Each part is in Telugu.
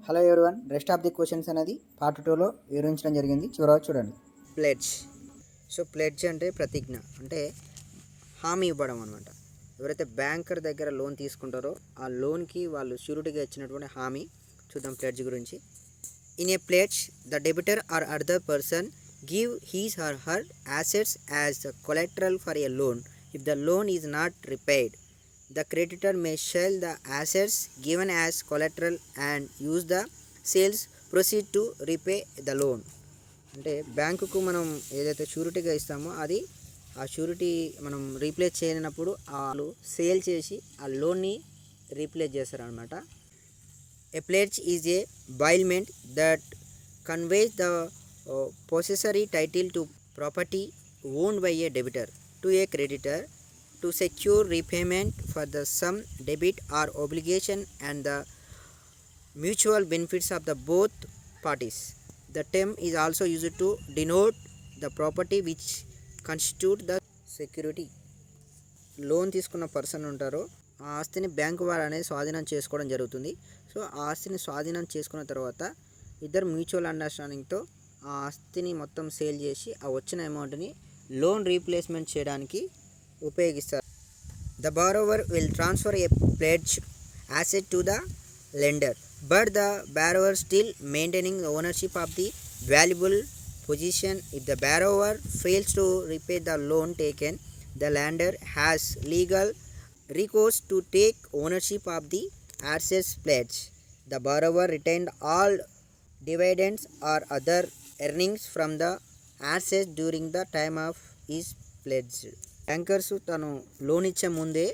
Hello everyone, rest of the questions అనేది పార్ట్ 2లో వివరించడం జరిగింది. చివరగా చూడండి. ప్లెడ్జ్. సో ప్లెడ్జ్ అంటే ప్రతిజ్ఞ, అంటే హామీ ఇవ్వడం అనమాట. ఎవరైతే బ్యాంకర్ దగ్గర లోన్ తీసుకుంటారో ఆ లోన్కి వాళ్ళు షూరిటీగా ఇచ్చినటువంటి హామీ. చూద్దాం ప్లెడ్జ్ గురించి. In a pledge the debtor or other person give his or her assets as the collateral for a loan. If the loan is not repaid, the creditor may sell the assets given as collateral and use the sales proceed to repay the loan. అంటే బ్యాంకుకు మనం ఏదైతే షూరిటీగా ఇస్తామో అది ఆ షూరిటీ మనం రీప్లేస్ చేయనప్పుడు వాళ్ళు సేల్ చేసి ఆ లోన్ని రీప్లేస్ చేస్తారనమాట. A pledge is a bailment that conveys the possessory title to property owned by a debtor to a creditor to secure repayment for the sum debit or obligation and the mutual benefits of the both parties. The term is also used to denote the property which constitute the security. Loan తీసుకున్న పర్సన్ ఉంటారో ఆ ఆస్తిని బ్యాంకు వారు అనేది స్వాధీనం చేసుకోవడం జరుగుతుంది. సో ఆ ఆస్తిని స్వాధీనం చేసుకున్న తర్వాత ఇద్దరు మ్యూచువల్ అండర్స్టాండింగ్తో ఆ ఆస్తిని మొత్తం సేల్ చేసి ఆ వచ్చిన అమౌంట్ని లోన్ రీప్లేస్మెంట్ చేయడానికి ఉపయోగిస్తారు. The borrower will transfer A pledge asset to the lender, but the borrower still maintaining the ownership of the valuable possession. If the borrower fails to repay the loan taken, the lender has legal recourse to take ownership of the assets pledged. The borrower retained all dividends or other earnings from the assets during the time of his pledge. Bankers తను లోన్ ఇచ్చే ముందే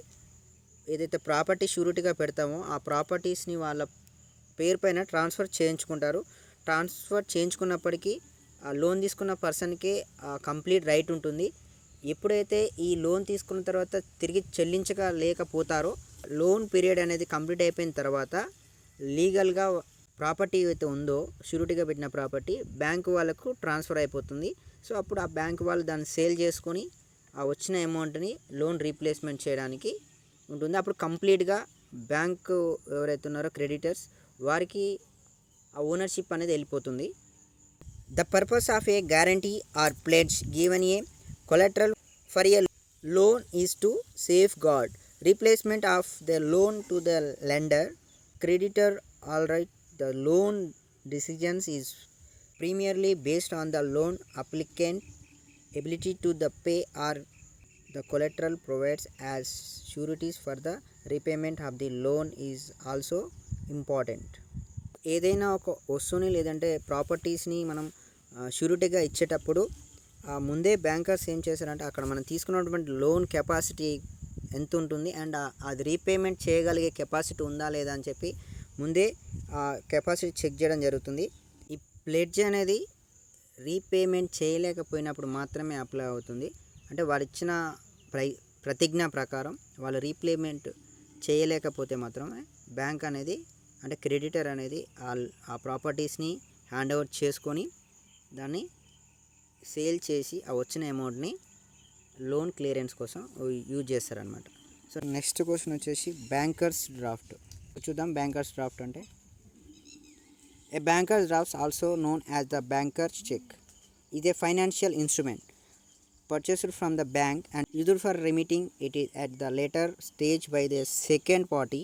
ఏదైతే ప్రాపర్టీ షూరిటీగా పెడతామో ఆ ప్రాపర్టీస్ని వాళ్ళ పేరు పైన ట్రాన్స్ఫర్ చేయించుకుంటారు. ట్రాన్స్ఫర్ చేయించుకున్నప్పటికీ ఆ లోన్ తీసుకున్న పర్సన్కే కంప్లీట్ రైట్ ఉంటుంది. ఎప్పుడైతే ఈ లోన్ తీసుకున్న తర్వాత తిరిగి చెల్లించలేకపోతారో లోన్ పీరియడ్ అనేది కంప్లీట్ అయిపోయిన తర్వాత లీగల్గా ప్రాపర్టీ ఏదైతే ఉందో షూరిటీగా పెట్టిన ప్రాపర్టీ బ్యాంకు వాళ్ళకు ట్రాన్స్ఫర్ అయిపోతుంది. సో అప్పుడు ఆ బ్యాంకు వాళ్ళు దాన్ని సేల్ చేసుకొని ఆ వచ్చిన అమౌంట్ని లోన్ రీప్లేస్మెంట్ చేయడానికి ఉంటుంది. అప్పుడు కంప్లీట్గా బ్యాంకు ఎవరైతే ఉన్నారో క్రెడిటర్స్ వారికి ఆ ఓనర్షిప్ అనేది వెళ్ళిపోతుంది. The purpose of a guarantee or pledge given a collateral for a loan is to safeguard replacement of the loan to the lender creditor. All right, the loan decisions is primarily based on the loan applicant ability to the pay or the collateral provides as sureties for the repayment of the loan is also important. ఏదైనా ఒక వస్తువుని లేదంటే ప్రాపర్టీస్ని మనం షూరిటీగా ఇచ్చేటప్పుడు ముందే బ్యాంకర్స్ ఏం చేశారంటే అక్కడ మనం తీసుకున్నటువంటి లోన్ కెపాసిటీ ఎంత ఉంటుంది అండ్ అది రీపేమెంట్ చేయగలిగే కెపాసిటీ ఉందా లేదా అని చెప్పి ముందే కెపాసిటీ చెక్ చేయడం జరుగుతుంది. ఈ ప్లెడ్జ్ అనేది రీపేమెంట్ చేయలేకపోయినప్పుడు మాత్రమే అప్లై అవుతుంది. అంటే వారు ఇచ్చిన ప్రతిజ్ఞ ప్రకారం వాళ్ళు రీపేమెంట్ చేయలేకపోతే మాత్రమే బ్యాంక్ అనేది అంటే క్రెడిటర్ అనేది ఆ ప్రాపర్టీస్ని హ్యాండ్ ఓవర్ చేసుకొని దాన్ని సేల్ చేసి ఆ వచ్చిన అమౌంట్ని లోన్ క్లియరెన్స్ కోసం యూజ్ చేస్తారనమాట. సో నెక్స్ట్ క్వశ్చన్ వచ్చేసి బ్యాంకర్స్ డ్రాఫ్ట్. చూద్దాం బ్యాంకర్స్ డ్రాఫ్ట్ అంటే. A banker's draft, also known as the banker's check, is a financial instrument purchased from the bank and used for remitting it at the later stage by the second party.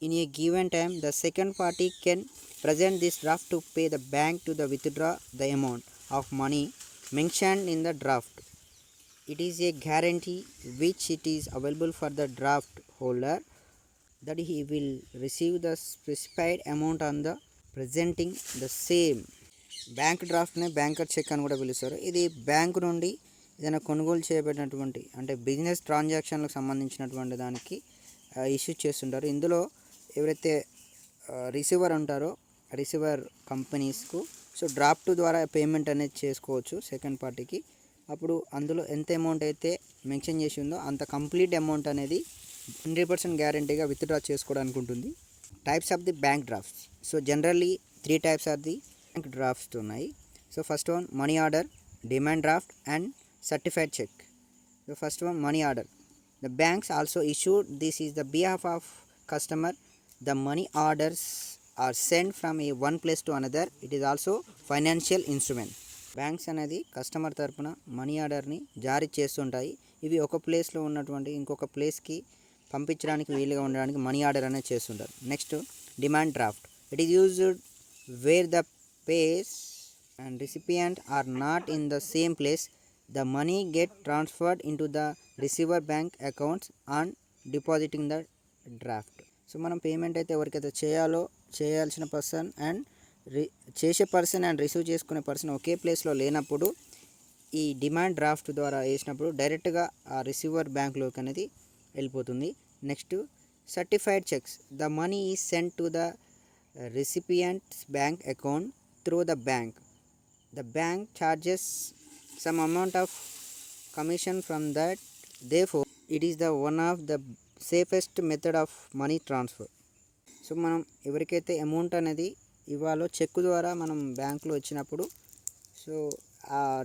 In a given time, the second party can present this draft to pay the bank to withdraw the amount of money mentioned in the draft. It is a guarantee which it is available for the draft holder that he will receive the specified amount on the presenting the same. Bank డ్రాఫ్ట్ని బ్యాంకర్ చెక్ అని కూడా పిలుస్తారు. ఇది బ్యాంకు నుండి ఏదైనా కొనుగోలు చేయబడినటువంటి అంటే బిజినెస్ ట్రాన్సాక్షన్లకు సంబంధించినటువంటి దానికి ఇష్యూ చేస్తుంటారు. ఇందులో ఎవరైతే రిసీవర్ ఉంటారో రిసీవర్ కంపెనీస్కు సో డ్రాఫ్ట్ ద్వారా పేమెంట్ అనేది చేసుకోవచ్చు సెకండ్ పార్టీకి. అప్పుడు అందులో ఎంత అమౌంట్ అయితే మెన్షన్ చేసి ఉందో అంత కంప్లీట్ అమౌంట్ అనేది 100% గ్యారంటీగా విత్డ్రా చేసుకోవడానికి ఉంటుంది. Types of the bank drafts. So generally 3 types are the bank drafts ఉన్నాయి. So first one money order, demand draft and certified cheque. So first one money order. The banks also issued this is the behalf of customer. The money orders are send from a one place to another. It is also financial instrument. Banks అనేది కస్టమర్ తరపున మనీ ఆర్డర్ని జారీ చేస్తుంటాయి. ఇవి ఒక ప్లేస్లో ఉన్నటువంటి ఇంకొక ప్లేస్కి పంపించడానికి వీలుగా ఉండడానికి మనీ ఆర్డర్ అనేది చేస్తుంటారు. Next demand draft. It is used wear the face and recipient are not in the same place. The money get transferred into the receiver bank accounts and depositing the draft. So మనం పేమెంట్ అయితే ఎవరికైతే చేయాల్సిన పర్సన్ అండ్ చేసే పర్సన్ అండ్ రిసీవ్ చేసుకునే పర్సన్ ఒకే ప్లేస్లో లేనప్పుడు ఈ డిమాండ్ డ్రాఫ్ట్ ద్వారా వేసినప్పుడు డైరెక్ట్గా ఆ రిసీవర్ బ్యాంక్లోకి అనేది వెళ్ళిపోతుంది. Next certified checks. The money is sent to the recipient's bank account through the bank. The bank charges some amount of commission from that. Therefore, it is the one of the safest method of money transfer. So మనం ఎవరికైతే అమౌంట్ అనేది ఇవ్వాలో చెక్ ద్వారా మనం బ్యాంకులో వచ్చినప్పుడు సో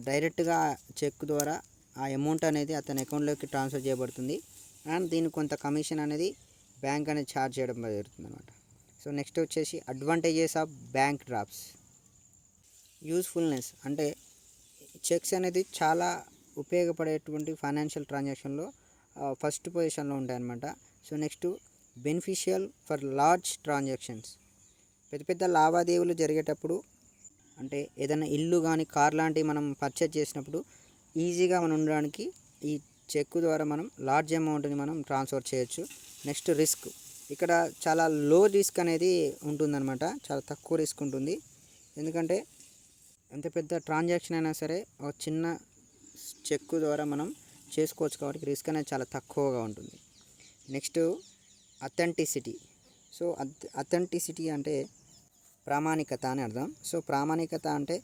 డైరెక్ట్గా చెక్ ద్వారా ఆ అమౌంట్ అనేది అతని అకౌంట్లోకి ట్రాన్స్ఫర్ చేయబడుతుంది అండ్ దీనికి కొంత కమిషన్ అనేది బ్యాంక్ అనేది ఛార్జ్ చేయడం జరుగుతుంది అనమాట. సో నెక్స్ట్ వచ్చేసి advantages of bank drafts. Usefulness అంటే చెక్స్ అనేది చాలా ఉపయోగపడేటువంటి ఫైనాన్షియల్ ట్రాన్సాక్షన్లో ఫస్ట్ పొజిషన్లో ఉంటాయన్నమాట. So next beneficial for large transactions. పెద్ద పెద్ద లావాదేవీలు జరిగేటప్పుడు అంటే ఏదైనా ఇల్లు కానీ కార్ లాంటివి మనం పర్చేజ్ చేసినప్పుడు ఈజీగా మనం ఉండడానికి ఈ చెక్ ద్వారా మనం లార్జ్ అమౌంట్ని మనం ట్రాన్స్ఫర్ చేయొచ్చు. Next risk. ఇక్కడ చాలా లో రిస్క్ అనేది ఉంటుందన్నమాట, చాలా తక్కువ రిస్క్ ఉంటుంది. ఎందుకంటే ఎంత పెద్ద ట్రాన్సాక్షన్ అయినా సరే ఒక చిన్న చెక్ ద్వారా మనం చేసుకోవచ్చు కాబట్టి రిస్క్ అనేది చాలా తక్కువగా ఉంటుంది. Next authenticity. సో అథెంటిసిటీ అంటే ప్రామాణికత అని అర్థం. సో ప్రామాణికత అంటే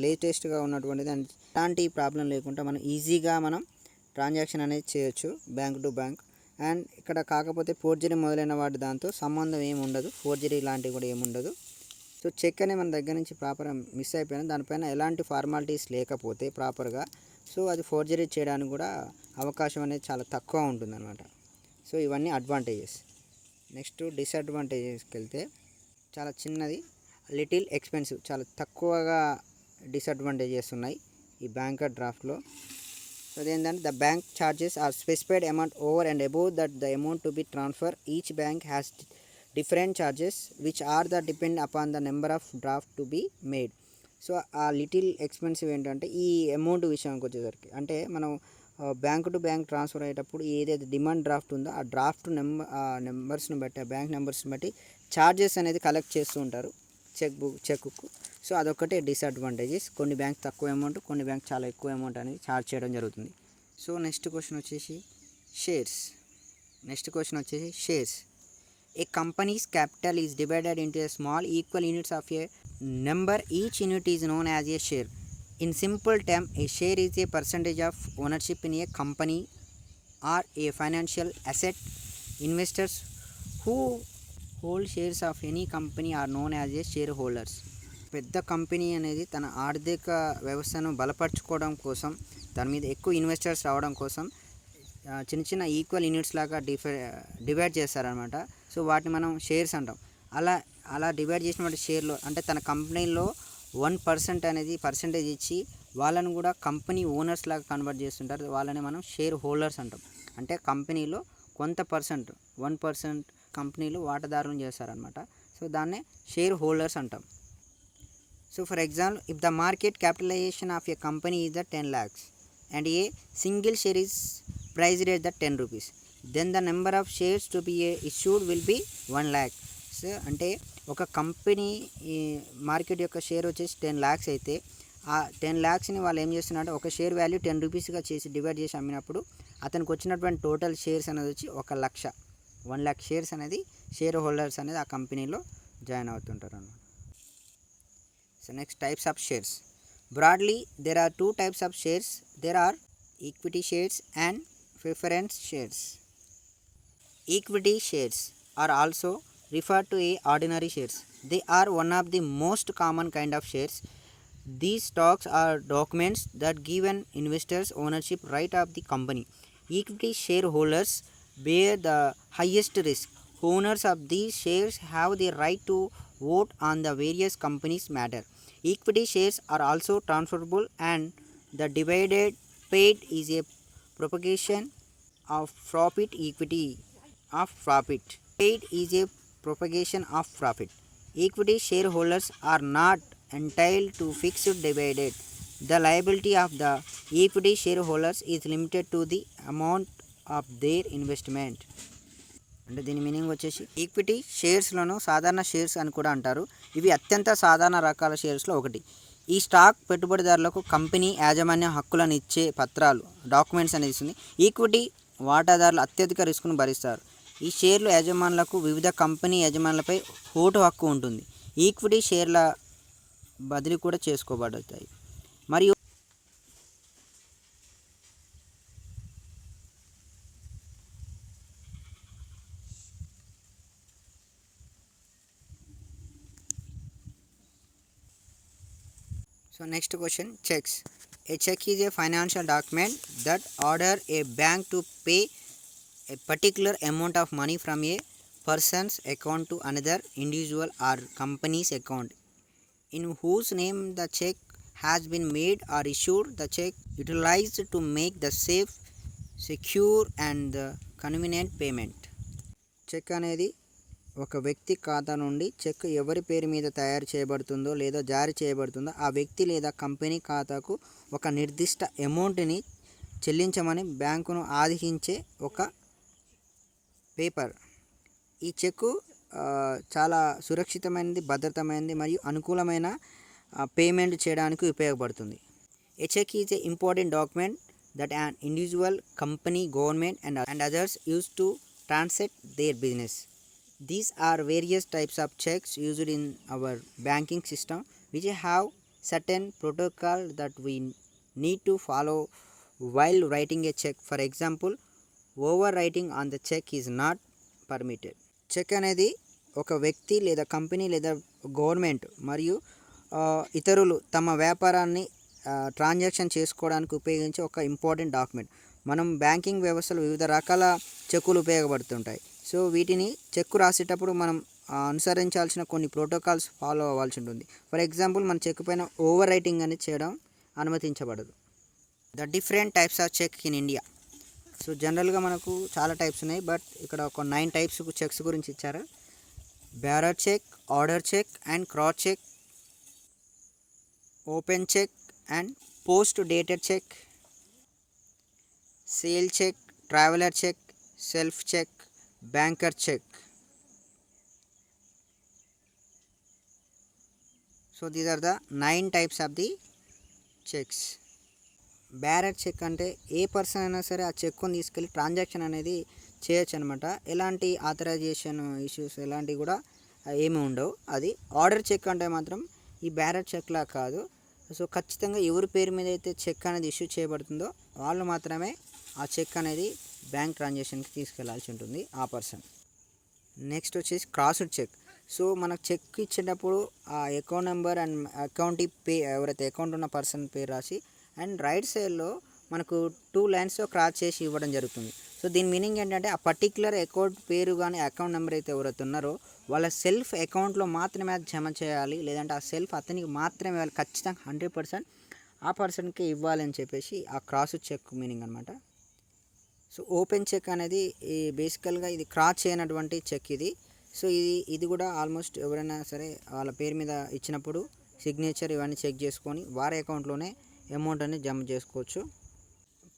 లేటెస్ట్గా ఉన్నటువంటిది అండ్ ఎలాంటి ప్రాబ్లం లేకుండా మనం ఈజీగా మనం ట్రాన్సాక్షన్ అనేది చేయొచ్చు బ్యాంక్ టు బ్యాంక్. అండ్ ఇక్కడ కాకపోతే ఫోర్జరీ మొదలైన వాటి దాంతో సంబంధం ఏమి ఉండదు, ఫోర్జరీ లాంటివి కూడా ఏమి ఉండదు. సో చెక్ అనేది మన దగ్గర నుంచి ప్రాపర్గా మిస్ అయిపోయినా దానిపైన ఎలాంటి ఫార్మాలిటీస్ లేకపోతే ప్రాపర్గా సో అది ఫోర్జరీ చేయడానికి కూడా అవకాశం అనేది చాలా తక్కువ ఉంటుందన్నమాట. సో ఇవన్నీ అడ్వాంటేజెస్. నెక్స్ట్ డిసడ్వాంటేజెస్కి వెళ్తే చాలా చిన్నది, లిటిల్ ఎక్స్పెన్సివ్, చాలా తక్కువగా డిసడ్వాంటేజెస్ ఉన్నాయి ఈ బ్యాంకర్ డ్రాఫ్ట్లో. సో అదేంటంటే the bank charges are specified amount over and above that the amount to be transfer. Each bank has different charges which are the depend upon the number of draft to be made. So a little expensive ఏంటంటే ఈ అమౌంట్ విషయానికి వచ్చేసరికి అంటే మనం బ్యాంక్ టు బ్యాంక్ ట్రాన్స్ఫర్ అయ్యేటప్పుడు ఏదైతే డిమాండ్ డ్రాఫ్ట్ ఉందో ఆ డ్రాఫ్ట్ నెంబర్స్ని బట్టి ఆ బ్యాంక్ నెంబర్స్ని బట్టి ఛార్జెస్ అనేది కలెక్ట్ చేస్తూ ఉంటారు చెక్కు. సో అదొకటే డిసడ్వాంటేజెస్. కొన్ని బ్యాంక్ తక్కువ అమౌంట్, కొన్ని బ్యాంక్ చాలా ఎక్కువ అమౌంట్ అనేది ఛార్జ్ చేయడం జరుగుతుంది. సో నెక్స్ట్ క్వశ్చన్ వచ్చేసి shares. A company's capital is divided into a small equal units of a number. Each unit is known as a share. In simple term, a share is a percentage of ownership in a company or a financial asset. Investors who hold shares of any company are known as a shareholders. పెద్ద కంపెనీ అనేది తన ఆర్థిక వ్యవస్థను బలపరచుకోవడం కోసం దాని మీద ఎక్కువ ఇన్వెస్టర్స్ రావడం కోసం చిన్న చిన్న ఈక్వల్ యూనిట్స్ లాగా డివైడ్ చేస్తారనమాట. సో వాటిని మనం షేర్స్ అంటాం. అలా డివైడ్ చేసినటువంటి షేర్లో అంటే తన కంపెనీలో 1% అనేది పర్సంటేజ్ ఇచ్చి వాళ్ళని కూడా కంపెనీ ఓనర్స్ లాగా కన్వర్ట్ చేస్తుంటారు. వాళ్ళని మనం షేర్ హోల్డర్స్ అంటాం. అంటే కంపెనీలో కొంత 1% కంపెనీలో వాటాదారులను చేస్తారనమాట. సో దాన్నే షేర్ హోల్డర్స్ అంటాం. So for example, if the market capitalisation of a company is the 10 lakhs and a single share is priced at the 10 rupees, then the number of shares to be issued will be 1 lakh. So అంటే ఒక కంపెనీ మార్కెట్ యొక్క షేర్ వచ్చేసి 10 lakhs అయితే ఆ 10 lakhsని వాళ్ళు ఏం చేస్తున్నారంటే ఒక షేర్ వాల్యూ 10 రూపీస్గా చేసి డివైడ్ చేసి అమ్మినప్పుడు అతనికి వచ్చినటువంటి టోటల్ షేర్స్ అనేది వచ్చి 1 లక్ష. 1 lakh షేర్స్ అనేది షేర్ హోల్డర్స్ అనేది ఆ కంపెనీలో జాయిన్ అవుతుంటారు అన్నమాట. So next types of shares. Broadly, there are two types of shares. There are equity shares and preference shares. Equity shares are also referred to as ordinary shares. They are one of the most common kind of shares. These stocks are documents that give an investors ownership right of the company. Equity shareholders bear the highest risk. Owners of these shares have the right to vote on the various companies matter. Equity shares are also transferable, and the dividend paid is a propagation of profit. Equity of profit paid is a propagation of profit. Equity shareholders are not entitled to fixed dividend. The liability of the equity shareholders is limited to the amount of their investment. అంటే దీని మీనింగ్ వచ్చేసి ఈక్విటీ షేర్స్లను సాధారణ షేర్స్ అని కూడా అంటారు. ఇవి అత్యంత సాధారణ రకాల షేర్స్లో ఒకటి. ఈ స్టాక్ పెట్టుబడిదారులకు కంపెనీ యాజమాన్య హక్కులను ఇచ్చే పత్రాలు, డాక్యుమెంట్స్ అనేది ఇస్తుంది. ఈక్విటీ వాటాదారులు అత్యధిక రిస్క్ను భరిస్తారు. ఈ షేర్లు యజమానులకు వివిధ కంపెనీ యజమానులపై ఓటు హక్కు ఉంటుంది. ఈక్విటీ షేర్ల బదిలీ కూడా చేసుకోబడతాయి. మరియు So next question, checks. A check is a financial document that order a bank to pay a particular amount of money from a person's account to another individual or company's account in whose name the check has been made or issued. The check utilized to make the safe, secure and the convenient payment. Cheque అనేది ఒక వ్యక్తి ఖాతా నుండి చెక్ ఎవరి పేరు మీద తయారు చేయబడుతుందో లేదా జారీ చేయబడుతుందో ఆ వ్యక్తి లేదా కంపెనీ ఖాతాకు ఒక నిర్దిష్ట అమౌంట్ని చెల్లించమని బ్యాంకును ఆదేశించే ఒక పేపర్. ఈ చెక్కు చాలా సురక్షితమైనది, భద్రతమైనది మరియు అనుకూలమైన పేమెంట్ చేయడానికి ఉపయోగపడుతుంది. A cheque is a important document that an individual, company, government and others use to transact their business. These are various types of checks used in our banking system which have certain protocol that we need to follow while writing a check. For example, overwriting on the check is not permitted. Cheque అనేది ఒక వ్యక్తి లేదా కంపెనీ లేదా గవర్నమెంట్ మరియు ఇతరులు తమ వ్యాపారాన్ని ట్రాన్సాక్షన్ చేసుకోవడానికి ఉపయోగించే ఒక ఇంపార్టెంట్ డాక్యుమెంట్. మనం బ్యాంకింగ్ వ్యవస్థలో వివిధ రకాల చెక్కులు ఉపయోగపడుతుంటాయి. సో వీటిని చెక్కు రాసేటప్పుడు మనం అనుసరించాల్సిన కొన్ని ప్రోటోకాల్స్ ఫాలో అవ్వాల్సి ఉంటుంది. ఫర్ ఎగ్జాంపుల్, మన చెక్ పైన ఓవర్ రైటింగ్ అనేది చేయడం అనుమతించబడదు. The different types of cheque in India. సో జనరల్గా మనకు చాలా టైప్స్ ఉన్నాయి, బట్ ఇక్కడ ఒక 9 టైప్స్ చెక్స్ గురించి ఇచ్చారు. Bearer cheque, order cheque and cross cheque, open cheque and post dated cheque, sale cheque, traveller cheque, self cheque, banker cheque. So these are the 9 types of the cheques. Bearer cheque అంటే ఏ పర్సన్ అయినా సరే ఆ చెక్ను తీసుకెళ్ళి ట్రాన్సాక్షన్ అనేది చేయొచ్చు అనమాట. ఎలాంటి ఆథరైజేషన్ ఇష్యూస్ ఎలాంటివి కూడా ఏమి ఉండవు. అది ఆర్డర్ చెక్ అంటే మాత్రం ఈ బ్యారర్ చెక్లా కాదు. సో ఖచ్చితంగా ఎవరి పేరు మీద అయితే చెక్ అనేది ఇష్యూ చేయబడుతుందో వాళ్ళు మాత్రమే ఆ చెక్ అనేది బ్యాంక్ ట్రాన్సాక్షన్కి తీసుకెళ్లాల్సి ఉంటుంది ఆ పర్సన్. నెక్స్ట్ వచ్చేసి క్రాస్డ్ చెక్. సో మనకు చెక్ ఇచ్చేటప్పుడు ఆ అకౌంట్ నెంబర్ అండ్ అకౌంట్ ఎవరైతే అకౌంట్ ఉన్న పర్సన్ పేరు రాసి అండ్ రైట్ సైడ్లో మనకు 2 లైన్స్లో క్రాస్ చేసి ఇవ్వడం జరుగుతుంది. సో దీని మీనింగ్ ఏంటంటే ఆ పర్టిక్యులర్ అకౌంట్ పేరు కానీ అకౌంట్ నెంబర్ అయితే ఎవరైతే ఉన్నారో వాళ్ళ సెల్ఫ్ అకౌంట్లో మాత్రమే అది జమ చేయాలి, లేదంటే ఆ సెల్ఫ్ అతనికి మాత్రమే ఇవ్వాలి, ఖచ్చితంగా 100% ఆ పర్సన్కి ఇవ్వాలి అని చెప్పేసి ఆ క్రాస్ చెక్ మీనింగ్ అనమాట. సో ఓపెన్ చెక్ అనేది బేసికల్గా ఇది క్రాస్ చేయనటువంటి చెక్ ఇది. సో ఇది కూడా ఆల్మోస్ట్ ఎవరైనా సరే వాళ్ళ పేరు మీద ఇచ్చినప్పుడు సిగ్నేచర్ ఇవన్నీ చెక్ చేసుకొని వారి అకౌంట్లోనే అమౌంట్ అనేది జమ చేసుకోవచ్చు.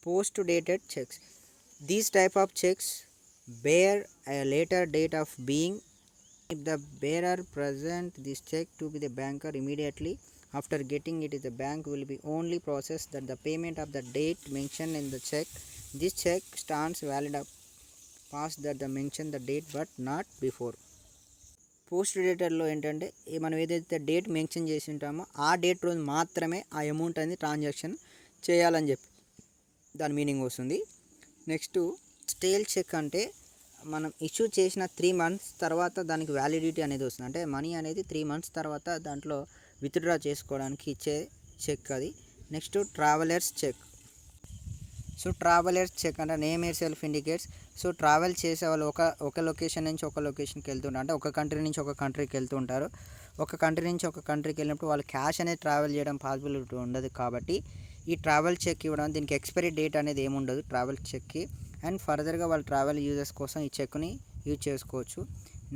Post dated cheques. These type of cheques bear a later date of being. If the bearer present this check to be the banker immediately after getting it, the bank will be only process that the payment of the date mentioned in the check. This check stands valid up past that the mention the date but not before. Post డేటెడ్లో ఏంటంటే మనం ఏదైతే డేట్ మెన్షన్ చేసి ఉంటామో ఆ డేట్ రోజు మాత్రమే ఆ అమౌంట్ అనేది ట్రాన్సాక్షన్ చేయాలని చెప్పి దాని మీనింగ్ వస్తుంది. నెక్స్ట్ స్టేల్ చెక్ అంటే మనం ఇష్యూ చేసిన 3 months తర్వాత దానికి వ్యాలిడిటీ అనేది వస్తుంది. అంటే మనీ అనేది 3 months తర్వాత దాంట్లో విత్డ్రా చేసుకోవడానికి ఇచ్చే చెక్ అది. Next travellers cheque. So travellers cheque అంటే name itself indicates. So travel చేసే వాళ్ళు ఒక లొకేషన్ నుంచి ఒక లొకేషన్కి వెళ్తుంటారు, అంటే ఒక కంట్రీ నుంచి ఒక కంట్రీకి వెళ్తుంటారు. ఒక కంట్రీ నుంచి ఒక కంట్రీకి వెళ్ళినప్పుడు వాళ్ళు క్యాష్ అనేది ట్రావెల్ చేయడం పాసిబిలిటీ ఉండదు. కాబట్టి ఈ ట్రావెల్ చెక్ ఇవ్వడం, దీనికి ఎక్స్పైరీ డేట్ అనేది ఏముండదు ట్రావెల్ చెక్కి. అండ్ ఫర్దర్గా వాళ్ళు ట్రావెల్ యూజర్స్ కోసం ఈ చెక్ని యూజ్ చేసుకోవచ్చు.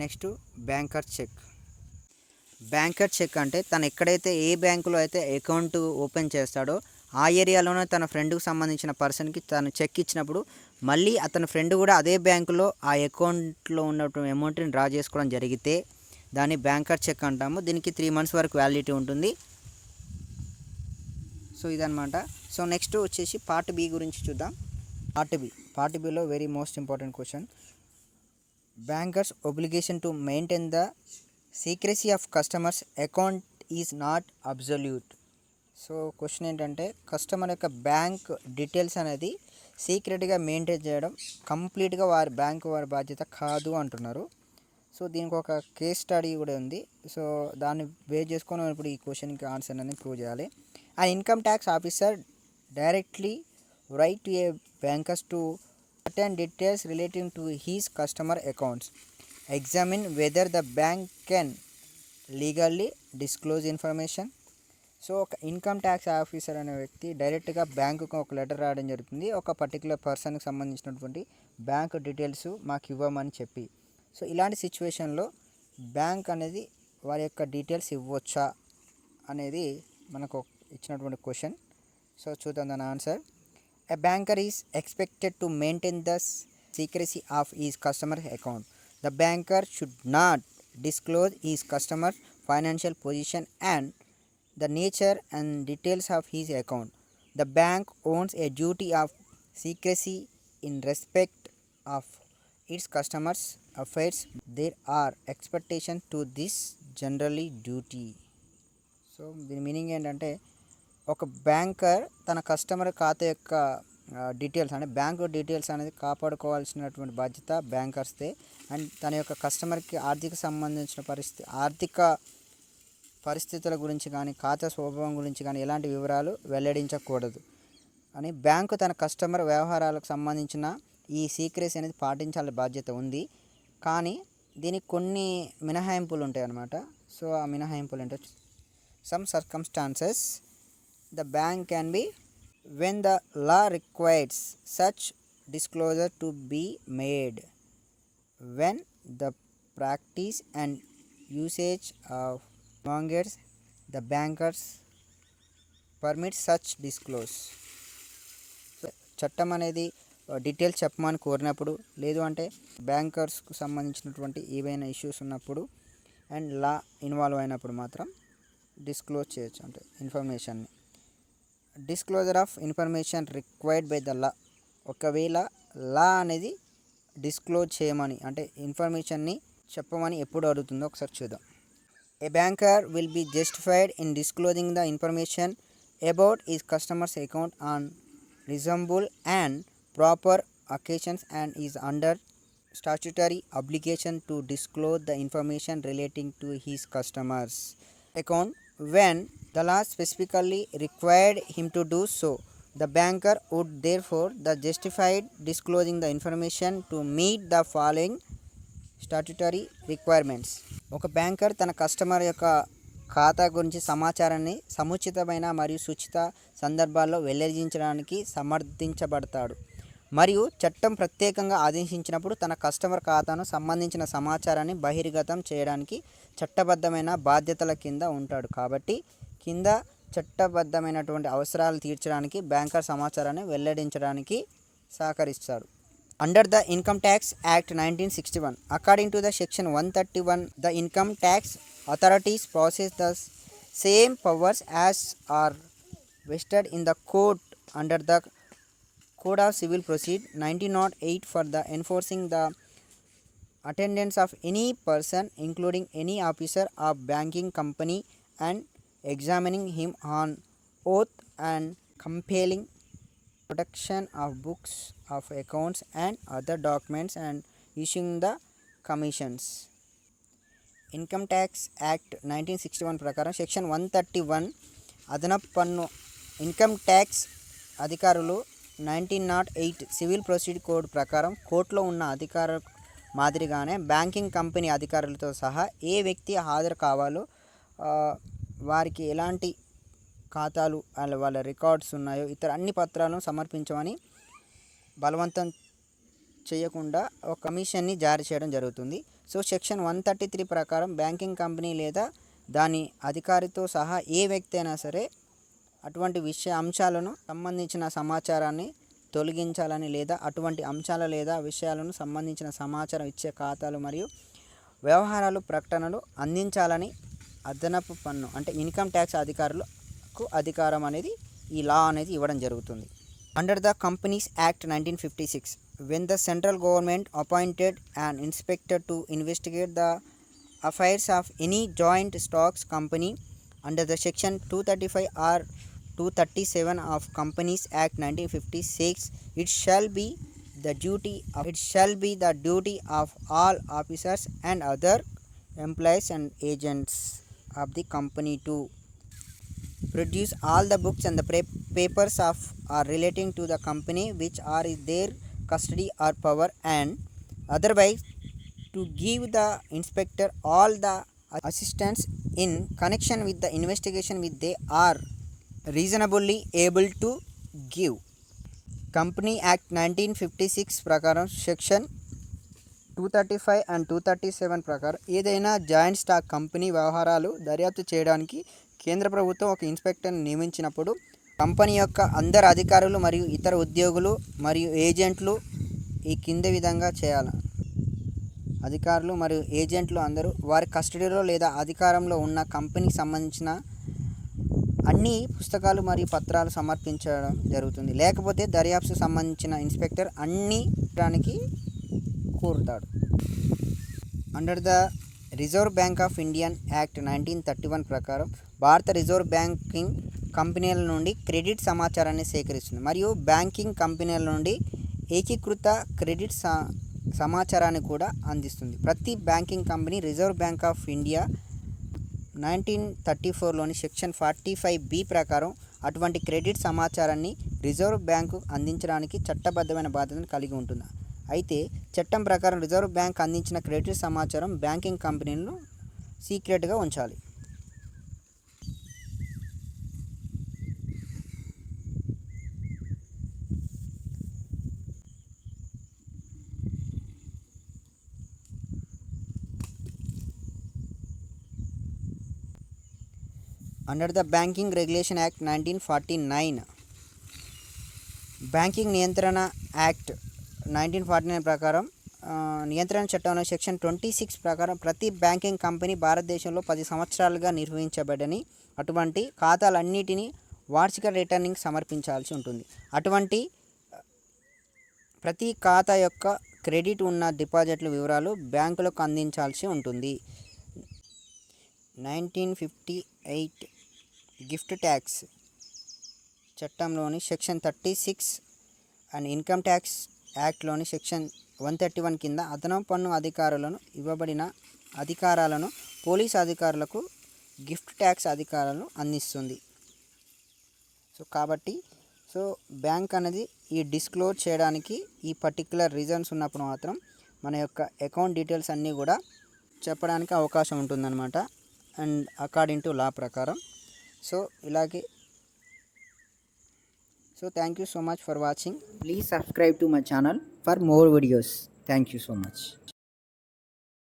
Next banker cheque. Banker cheque అంటే తను ఎక్కడైతే ఏ బ్యాంకులో అయితే అకౌంట్ ఓపెన్ చేస్తాడో ఆ ఏరియాలోనే తన ఫ్రెండ్కి సంబంధించిన పర్సన్కి తను చెక్ ఇచ్చినప్పుడు మళ్ళీ అతని ఫ్రెండ్ కూడా అదే బ్యాంకులో ఆ అకౌంట్లో ఉన్నటువంటి అమౌంట్ని డ్రా చేసుకోవడం జరిగితే దాన్ని బ్యాంకర్ చెక్ అంటాము. దీనికి 3 months వరకు వ్యాలిడిటీ ఉంటుంది. సో ఇదనమాట. సో నెక్స్ట్ వచ్చేసి పార్ట్ బి గురించి చూద్దాం. పార్ట్ బిలో very most important question. Bankers obligation to maintain the secrecy of customers account is not absolute. So question ఏంటంటే కస్టమర్ యొక్క బ్యాంక్ డీటెయిల్స్ అనేది సీక్రెట్గా మెయింటైన్ చేయడం కంప్లీట్గా వారి బాధ్యత కాదు అంటున్నారు. సో దీనికి ఒక కేస్ స్టడీ కూడా ఉంది. సో దాన్ని బేస్ చేసుకొని మనం ఇప్పుడు ఈ క్వశ్చన్కి ఆన్సర్ అనేది ప్రూవ్ చేయాలి. And income tax officer directly right to A bankers to certain details relating to his customer accounts, examine whether the bank can legally disclose information. So ఒక ఇన్కమ్ ట్యాక్స్ ఆఫీసర్ అనే వ్యక్తి డైరెక్ట్గా బ్యాంకుకు ఒక లెటర్ రాయడం జరుగుతుంది, ఒక పర్టికులర్ పర్సన్కి సంబంధించినటువంటి బ్యాంక్ డీటెయిల్స్ మాకు ఇవ్వమని చెప్పి. సో ఇలాంటి సిచ్యువేషన్లో బ్యాంక్ అనేది వారి యొక్క డీటెయిల్స్ ఇవ్వచ్చా అనేది మనకు ఇచ్చినటువంటి క్వశ్చన్. సో చూద్దాం దాని answer. A banker is expected to maintain the secrecy of his customer account. The banker should not disclose his customer's financial position and the nature and details of his account. The bank owns a duty of secrecy in respect of its customers' affairs. There are expectations to this generally duty. So దీని మీనింగ్ ఏంటంటే ఒక బ్యాంకర్ తన కస్టమర్ ఖాతా యొక్క డీటెయిల్స్ అంటే బ్యాంకు డీటెయిల్స్ అనేది కాపాడుకోవాల్సినటువంటి బాధ్యత బ్యాంకర్స్దే. అండ్ తన యొక్క కస్టమర్కి ఆర్థిక పరిస్థితుల గురించి కానీ ఖాతా స్వభావం గురించి కానీ ఎలాంటి వివరాలు వెల్లడించకూడదు అని బ్యాంకు తన కస్టమర్ వ్యవహారాలకు సంబంధించిన ఈ సీక్రెసీ అనేది పాటించాల్సిన బాధ్యత ఉంది. కానీ దీనికి కొన్ని మినహాయింపులు ఉంటాయి అన్నమాట. సో ఆ మినహాయింపులు ఏంటో some circumstances the bank can be when the law requires such disclosure to be made, when the practice and usage of mortgage the bankers permit such disclose. చట్టం అనేది డీటెయిల్స్ చెప్పమని కోరినప్పుడు, లేదు అంటే బ్యాంకర్స్కు సంబంధించినటువంటి ఏవైనా ఇష్యూస్ ఉన్నప్పుడు అండ్ లా ఇన్వాల్వ్ అయినప్పుడు మాత్రం డిస్క్లోజ్ చేయొచ్చు, అంటే ఇన్ఫర్మేషన్ని. Disclosure of information required by the law. ఒకవేళ లా అనేది డిస్క్లోజ్ చేయమని అంటే ఇన్ఫర్మేషన్ని చెప్పమని ఎప్పుడు అడుగుతుందో ఒకసారి చూద్దాం. A banker will be justified in disclosing the information about his customers account on reasonable and proper occasions and is under statutory obligation to disclose the information relating to his customers account when the law specifically required him to do so. The banker would therefore the justified disclosing the information to meet the following statutory requirements. ఒక బ్యాంకర్ తన కస్టమర్ యొక్క ఖాతా గురించి సమాచారాన్ని సముచితమైన మరియు సూచిత సందర్భాల్లో వెల్లడించడానికి సమర్థించబడతాడు మరియు చట్టం ప్రత్యేకంగా ఆదేశించినప్పుడు తన కస్టమర్ ఖాతాను సంబంధించిన సమాచారాన్ని బహిర్గతం చేయడానికి చట్టబద్ధమైన బాధ్యతల కింద ఉంటాడు. కాబట్టి కింద చట్టబద్ధమైనటువంటి అవసరాలు తీర్చడానికి బ్యాంకర్ సమాచారాన్ని వెల్లడించడానికి సహకరిస్తాడు. Under the income tax act 1961, according to the section 131, the income tax authorities process the same powers as are vested in the court under the Code of Civil Procedure 1908 for the enforcing the attendance of any person including any officer of banking company and examining him on oath and compelling production of books of accounts and other documents and issuing the commissions. Income Tax Act 1961 ప్రకారం సెక్షన్ 131 అదనపు పన్ను ఇన్కమ్ ట్యాక్స్ అధికారులు 1908 సివిల్ ప్రొసీడ్ కోడ్ ప్రకారం కోర్టులో ఉన్న అధికారుల మాదిరిగానే బ్యాంకింగ్ కంపెనీ అధికారులతో సహా ఏ వ్యక్తి హాజరు కావాలో వారికి ఎలాంటి ఖాతాలు వాళ్ళ రికార్డ్స్ ఉన్నాయో ఇతర అన్ని పత్రాలను సమర్పించమని బలవంతం చేయకుండా ఒక కమిషన్ని జారీ చేయడం జరుగుతుంది. సో సెక్షన్ 133 ప్రకారం బ్యాంకింగ్ కంపెనీ లేదా దాని అధికారితో సహా ఏ వ్యక్తి అయినా సరే అటువంటి అంశాలను సంబంధించిన సమాచారాన్ని తొలగించాలని లేదా అటువంటి అంశాల లేదా విషయాలను సంబంధించిన సమాచారం ఇచ్చే ఖాతాలు మరియు వ్యవహారాలు ప్రకటనలు అందించాలని అదనపు పన్ను అంటే ఇన్కమ్ ట్యాక్స్ అధికారులకు అధికారం అనేది ఈ లా అనేది ఇవ్వడం జరుగుతుంది. Under the companies act 1956 when the central government appointed an inspector to investigate the affairs of any joint stocks company under the section 235 or 237 of Companies Act 1956 it shall be the duty of all officers and other employees and agents of the company to produce all the books and the papers of or relating to the company which are in their custody or power, and otherwise to give the inspector all the assistance in connection with the investigation which they are reasonably able to give. Company Act 1956 ప్రకారం సెక్షన్ 235 అండ్ 237 ప్రకారం ఏదైనా జాయింట్ స్టాక్ కంపెనీ వ్యవహారాలు దర్యాప్తు చేయడానికి కేంద్ర ప్రభుత్వం ఒక ఇన్స్పెక్టర్ని నియమించినప్పుడు కంపెనీ యొక్క అందరు అధికారులు మరియు ఇతర ఉద్యోగులు మరియు ఏజెంట్లు ఈ కింది విధంగా చేయాలి. అధికారులు మరియు ఏజెంట్లు అందరూ వారి కస్టడీలో లేదా అధికారంలో ఉన్న కంపెనీకి సంబంధించిన అన్ని పుస్తకాలు మరియు పత్రాలు సమర్పించడం జరుగుతుంది. లేకపోతే దర్యాప్తు సంబంధించిన ఇన్స్పెక్టర్ అన్ని దానికి కోరుతాడు. Under the reserve bank of Indian act 1931 ప్రకారం భారత రిజర్వ్ బ్యాంకింగ్ కంపెనీల నుండి క్రెడిట్ సమాచారాన్ని సేకరిస్తుంది మరియు బ్యాంకింగ్ కంపెనీల నుండి ఏకీకృత క్రెడిట్ సమాచారాన్ని కూడా అందిస్తుంది. ప్రతి banking company reserve bank of India 1934లోని సెక్షన్ 45B ప్రకారం అటువంటి క్రెడిట్ సమాచారాన్ని రిజర్వ్ బ్యాంకు అందించడానికి చట్టబద్ధమైన బాధ్యతను కలిగి ఉంటుంది. అయితే చట్టం ప్రకారం రిజర్వ్ బ్యాంక్ అందించిన క్రెడిట్ సమాచారం బ్యాంకింగ్ కంపెనీలను సీక్రెట్గా ఉంచాలి. Under the banking regulation act 1949 banking నియంత్రణ యాక్ట్ 1949 ప్రకారం నియంత్రణ చట్టంలో సెక్షన్ 26 ప్రకారం ప్రతి బ్యాంకింగ్ కంపెనీ భారతదేశంలో 10 సంవత్సరాలుగా నిర్వహించబడని అటువంటి ఖాతాలన్నిటినీ వార్షిక రిటర్నింగ్ సమర్పించాల్సి ఉంటుంది. అటువంటి ప్రతి ఖాతా యొక్క క్రెడిట్ ఉన్న డిపాజిట్ల వివరాలు బ్యాంకులకు అందించాల్సి ఉంటుంది. 1958 గిఫ్ట్ ట్యాక్స్ చట్టంలోని సెక్షన్ 36 అండ్ ఇన్కమ్ ట్యాక్స్ యాక్ట్లోని సెక్షన్ 131 కింద అదనపు పన్ను అధికారులను ఇవ్వబడిన అధికారాలను పోలీస్ అధికారులకు గిఫ్ట్ ట్యాక్స్ అధికారాలను అందిస్తుంది. కాబట్టి బ్యాంక్ అనేది ఈ డిస్క్లోజ్ చేయడానికి ఈ పర్టిక్యులర్ రీజన్స్ ఉన్నప్పుడు మాత్రం మన యొక్క అకౌంట్ డీటెయిల్స్ అన్నీ కూడా చెప్పడానికి అవకాశం ఉంటుందన్నమాట. అండ్ అకార్డింగ్ టు లా ప్రకారం ఇలాగే thank you so much for watching. Please subscribe to my channel for more videos. Thank you so much.